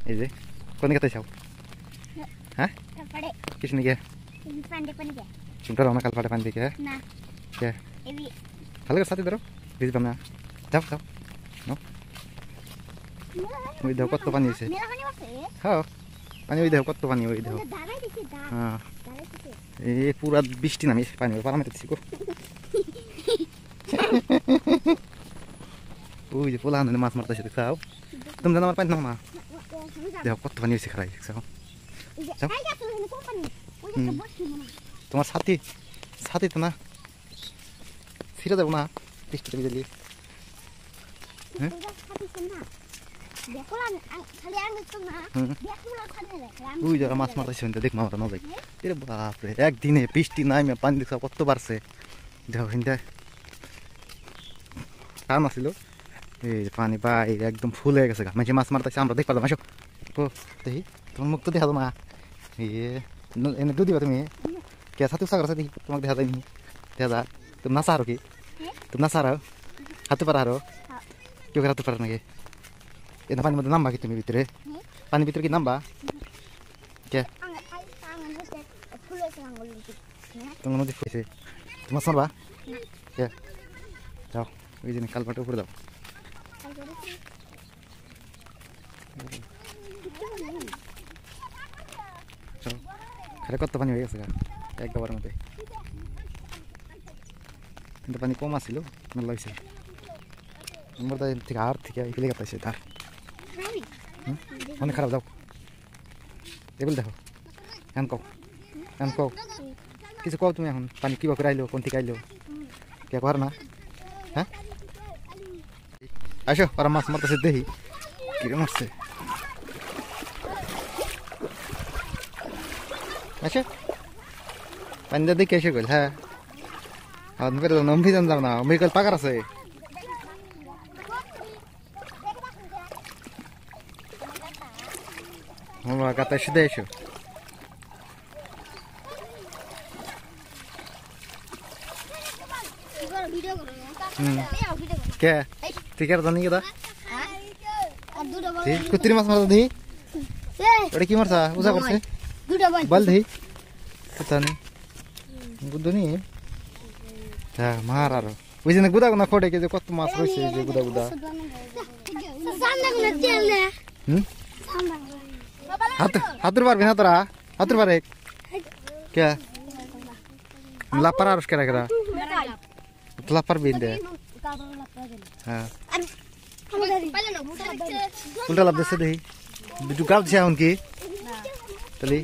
এই যে কোন দিকে চাও হ্যাঁ किसने क्या तुम करो ना कल पाटे पानी क्या ना क्या हल्का साथ इधर बीज बना जाओ जाओ नो वही देखो कत्तो पानी से हाँ पानी वही देखो कत्तो पानी वही देखो हाँ ये पूरा बिस्टी ना पानी पाला में तो ओह ये पुलान ने मास मरता है देखा हो तुम जाना मार पानी ना मार देखो कत्तो पानी से खराई देखा हो তোমার সাথী সাথী তো না ছিঁড়ে যাবো না বৃষ্টিতে ভিজে দিয়ে ওই যারা মাছ মারতেছে দেখ মারা না যাই এরে বাপরে একদিনে বৃষ্টি নাই পানি দেখছ কত বাড়ছে দেখো হিন্দা কাম আসছিল এই পানি বাইরে একদম ফুল হয়ে গেছে মাঝে মাছ মারতেছে আমরা দেখ পারলাম আসো দেখি তোমার মুখ তো দেখা তো মা ये इन्हें दूध दिवा तुम्हें क्या साथी उसा कर सकती तुम्हारे देखा नहीं देखा तुम ना सारो की तुम ना सारो हाथों पर आ रहो क्यों कर हाथों पर नहीं ये पानी में नंबा की तुम्हें भीतर पानी भीतर की नंबा क्या तुम नदी फुसे तुम मत बा क्या जाओ ये दिन कल बाटे ऊपर जाओ खरे कत पानी হয়ে গেছে এক গাবার মধ্যে কিন্তু পানি কম আছিল মেলা হইছে আমার তো ঠিক আর ঠিক এগুলি কাটাইছে তার অনেক খারাপ যাও এগুলো দেখো এখন কও কিছু কও তুমি এখন পানি কিবা করে আইলো কোন থেকে আইলো কে কর না হ্যাঁ আসো আর মাছ মারতেছে দেখি কিরে মারছে अच्छा पानी दादी कैसे गल है और मेरे तो नंबी जंदर ना मेरे कल पकड़ से हम आका तश देशो क्या ठीक है तो नहीं क्या ठीक कुत्ती मास मार दी अरे की मारसा उसा कर से बल दी पता नहीं गुद्दो नहीं हाँ मारा रो वैसे ना गुदा ना खोटे के जो कत मास रोइसे जो गुदा गुदा हाथ बार बिना तोरा हाथ बार एक क्या लापरा रोश करा करा लापर बिन दे हाँ उल्टा लब दे दही बिजू गाव दिया उनकी चली